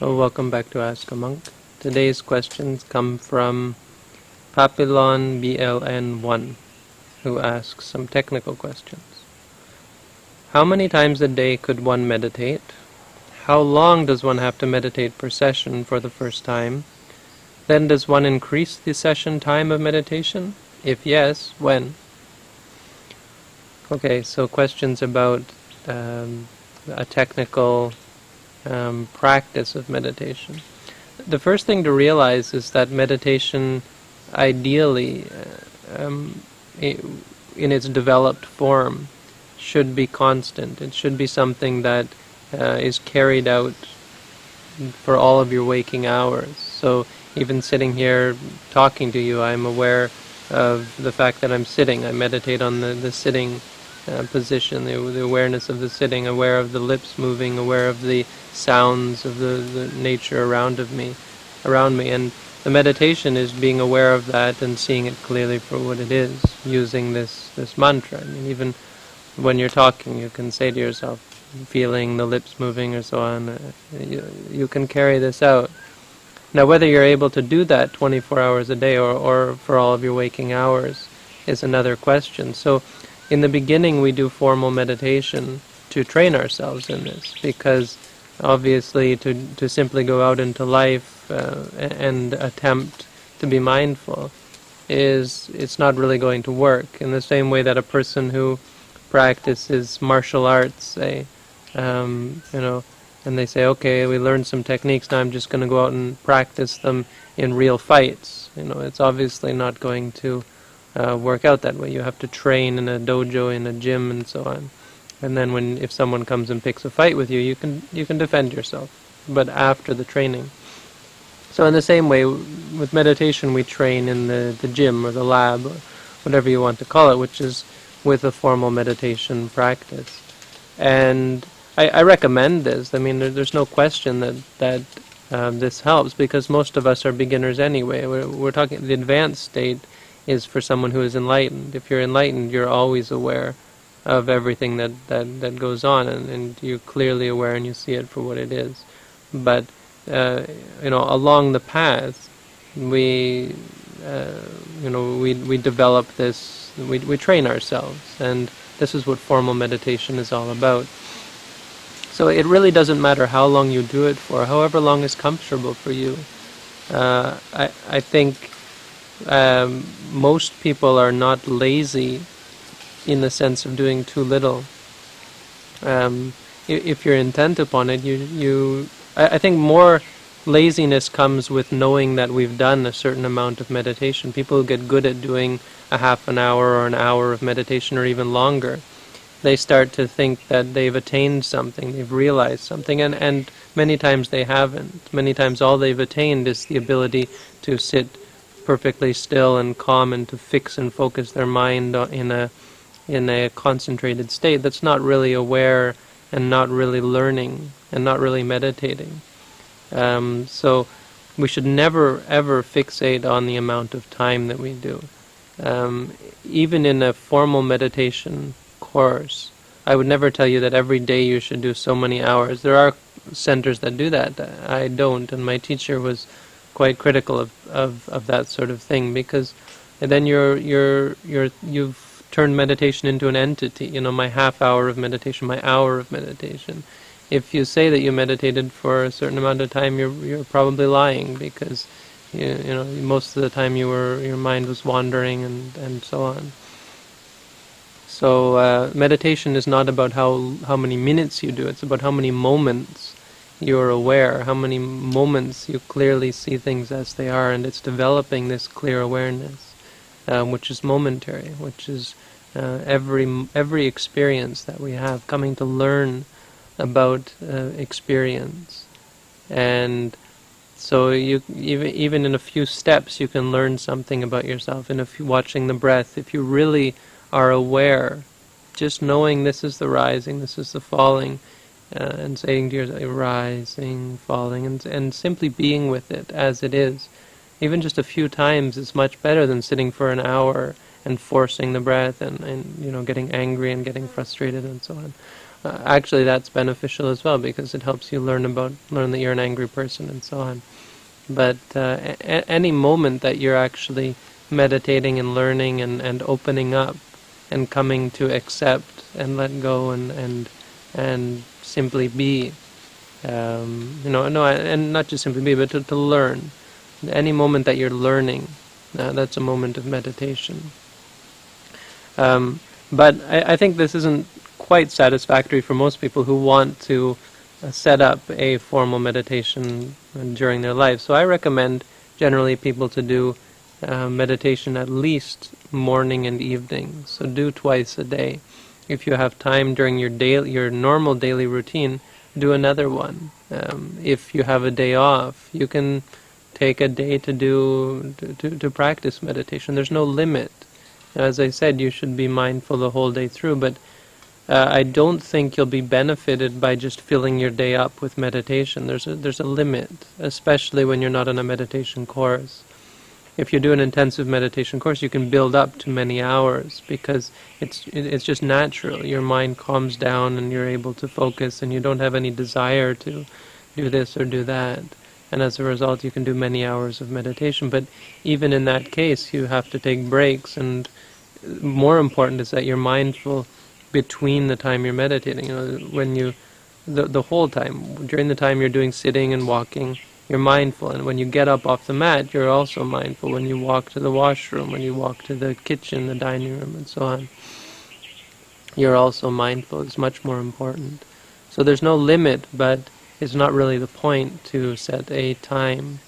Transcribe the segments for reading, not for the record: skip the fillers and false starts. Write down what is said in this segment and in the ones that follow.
Oh, welcome back to Ask a Monk. Today's questions come from Papillon BLN1, who asks some technical questions. How many times a day could one meditate? How long does one have to meditate per session for the first time? Then does one increase the session time of meditation? If yes, when? Okay, so questions about a technical practice of meditation. The first thing to realize is that meditation, ideally, in its developed form, should be constant. It should be something that is carried out for all of your waking hours. So even sitting here talking to you, I'm aware of the fact that I'm sitting. I meditate on the sitting position, the awareness of the sitting, aware of the lips moving, aware of the sounds of the nature around me. And the meditation is being aware of that and seeing it clearly for what it is, using this mantra. I mean, even when you're talking, you can say to yourself, feeling the lips moving or so on, you can carry this out. Now, whether you're able to do that 24 hours a day or for all of your waking hours is another question. So in the beginning, we do formal meditation to train ourselves in this, because obviously to simply go out into life and attempt to be mindful it's not really going to work. In the same way that a person who practices martial arts, say, and they say, okay, we learned some techniques, now I'm just going to go out and practice them in real fights. It's obviously not going to work out that way. You have to train in a dojo, in a gym, and so on. And then if someone comes and picks a fight with you, you can defend yourself, but after the training. So in the same way, with meditation, we train in the gym or the lab, or whatever you want to call it, which is with a formal meditation practice. And I recommend this. I mean, there's no question that this helps, because most of us are beginners anyway. We're talking, the advanced state is for someone who is enlightened. If you're enlightened, you're always aware of everything that goes on, and you're clearly aware and you see it for what it is. But along the path, we develop this. We train ourselves, and this is what formal meditation is all about. So it really doesn't matter how long you do it for, however long is comfortable for you. I think most people are not lazy in the sense of doing too little. If you're intent upon it, I think more laziness comes with knowing that we've done a certain amount of meditation. People who get good at doing a half an hour or an hour of meditation or even longer, they start to think that they've attained something, they've realized something, and many times they haven't. Many times all they've attained is the ability to sit perfectly still and calm and to fix and focus their mind in a concentrated state that's not really aware and not really learning and not really meditating. So we should never ever fixate on the amount of time that we do. Even in a formal meditation course, I would never tell you that every day you should do so many hours. There are centers that do that. I don't, and my teacher was quite critical of that sort of thing, because then you've turned meditation into an entity. My half hour of meditation, my hour of meditation. If you say that you meditated for a certain amount of time, you're probably lying, because most of the time your mind was wandering and so on. So meditation is not about how many minutes you do, it's about how many moments you're aware, how many moments you clearly see things as they are, and it's developing this clear awareness, which is momentary, which is every experience that we have, coming to learn about experience. And so even in a few steps you can learn something about yourself. Watching the breath, if you really are aware, just knowing this is the rising, this is the falling, and saying to yourself, rising, falling, and simply being with it as it is. Even just a few times is much better than sitting for an hour and forcing the breath and getting angry and getting frustrated and so on. actually that's beneficial as well, because it helps you learn that you're an angry person and so on. But any moment that you're actually meditating and learning and opening up and coming to accept and let go and simply be, and not just simply be, but to learn. Any moment that you're learning, that's a moment of meditation. But I think this isn't quite satisfactory for most people who want to set up a formal meditation during their life. So I recommend generally people to do meditation at least morning and evening. So do twice a day. If you have time during your normal daily routine, do another one. If you have a day off, you can take a day to practice meditation. There's no limit. As I said, you should be mindful the whole day through, but I don't think you'll be benefited by just filling your day up with meditation. There's a limit, especially when you're not on a meditation course. If you do an intensive meditation course, you can build up to many hours, because it's just natural. Your mind calms down and you're able to focus, and you don't have any desire to do this or do that. And as a result, you can do many hours of meditation. But even in that case, you have to take breaks, and more important is that you're mindful between the time you're meditating. When the whole time, during the time you're doing sitting and walking, you're mindful. And when you get up off the mat, you're also mindful. When you walk to the washroom, when you walk to the kitchen, the dining room, and so on, you're also mindful. It's much more important. So there's no limit, but it's not really the point to set a time.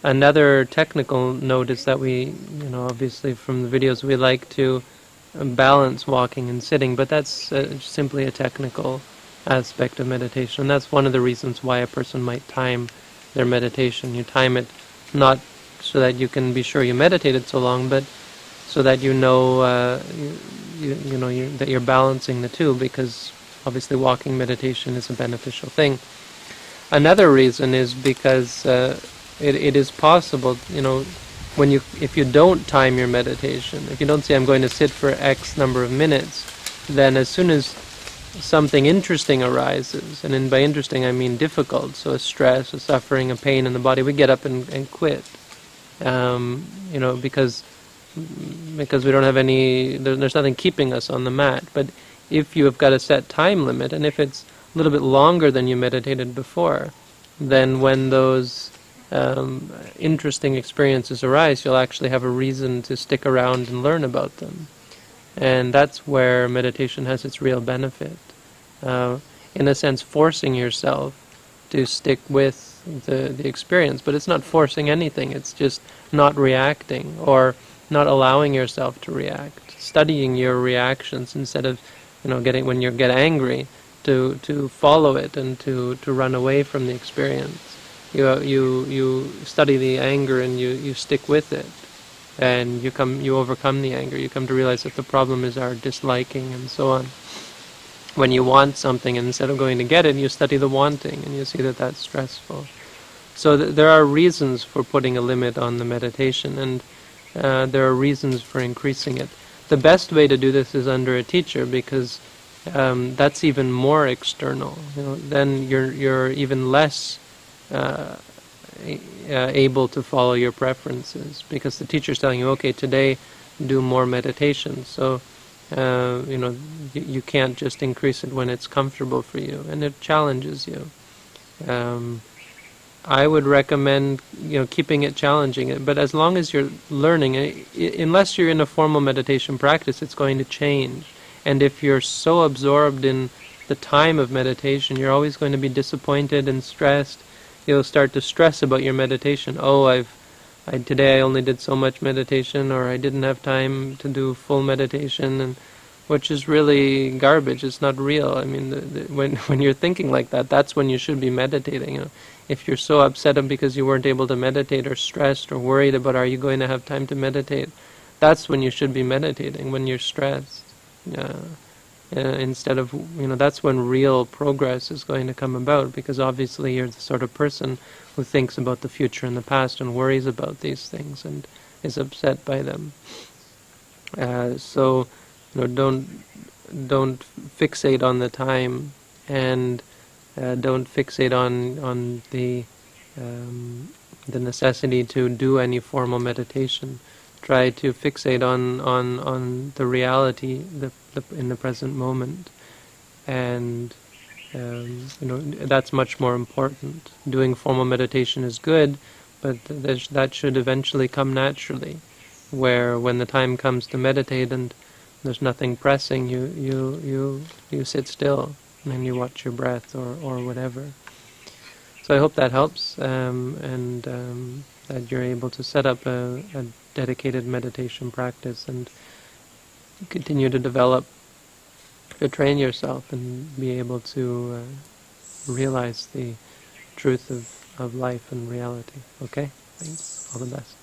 Another technical note is that we, obviously from the videos, we like to balance walking and sitting, but that's simply a technical aspect of meditation. And that's one of the reasons why a person might time their meditation. You time it not so that you can be sure you meditated so long, but so that that you're balancing the two, because obviously walking meditation is a beneficial thing. Another reason is because it is possible, if you don't time your meditation, if you don't say, I'm going to sit for X number of minutes, then as soon as something interesting arises, and by interesting I mean difficult, so a stress, a suffering, a pain in the body, we get up and quit. Because we don't have there's nothing keeping us on the mat. But if you have got a set time limit, and if it's a little bit longer than you meditated before, then when those interesting experiences arise, you'll actually have a reason to stick around and learn about them. And that's where meditation has its real benefit. In a sense, forcing yourself to stick with the experience. But it's not forcing anything, it's just not reacting, or not allowing yourself to react. Studying your reactions instead of, when you get angry, to follow it and to run away from the experience. You study the anger and you stick with it, and you overcome the anger. You come to realize that the problem is our disliking and so on. When you want something, and instead of going to get it, you study the wanting, and you see that that's stressful. So there are reasons for putting a limit on the meditation, and there are reasons for increasing it. The best way to do this is under a teacher, because that's even more external. Then you're even less able to follow your preferences, because the teacher's telling you, okay, today do more meditation. So you can't just increase it when it's comfortable for you, and it challenges you. I would recommend keeping it challenging, but as long as you're learning, unless you're in a formal meditation practice, it's going to change. And if you're so absorbed in the time of meditation, you're always going to be disappointed and stressed. You'll start to stress about your meditation. Oh, today I only did so much meditation, or I didn't have time to do full meditation, and which is really garbage. It's not real. I mean, when you're thinking like that, that's when you should be meditating. If you're so upset because you weren't able to meditate, or stressed, or worried about are you going to have time to meditate, that's when you should be meditating, when you're stressed. Instead of, that's when real progress is going to come about, because obviously you're the sort of person who thinks about the future and the past and worries about these things and is upset by them. So don't don't fixate on the time, and don't fixate on the necessity to do any formal meditation. Try to fixate on the reality in the present moment, and that's much more important. Doing formal meditation is good, but that should eventually come naturally, where when the time comes to meditate and there's nothing pressing, you sit still and you watch your breath or whatever. So I hope that helps, and that you're able to set up a dedicated meditation practice and continue to develop, to train yourself and be able to realize the truth of life and reality. Okay? Thanks. All the best.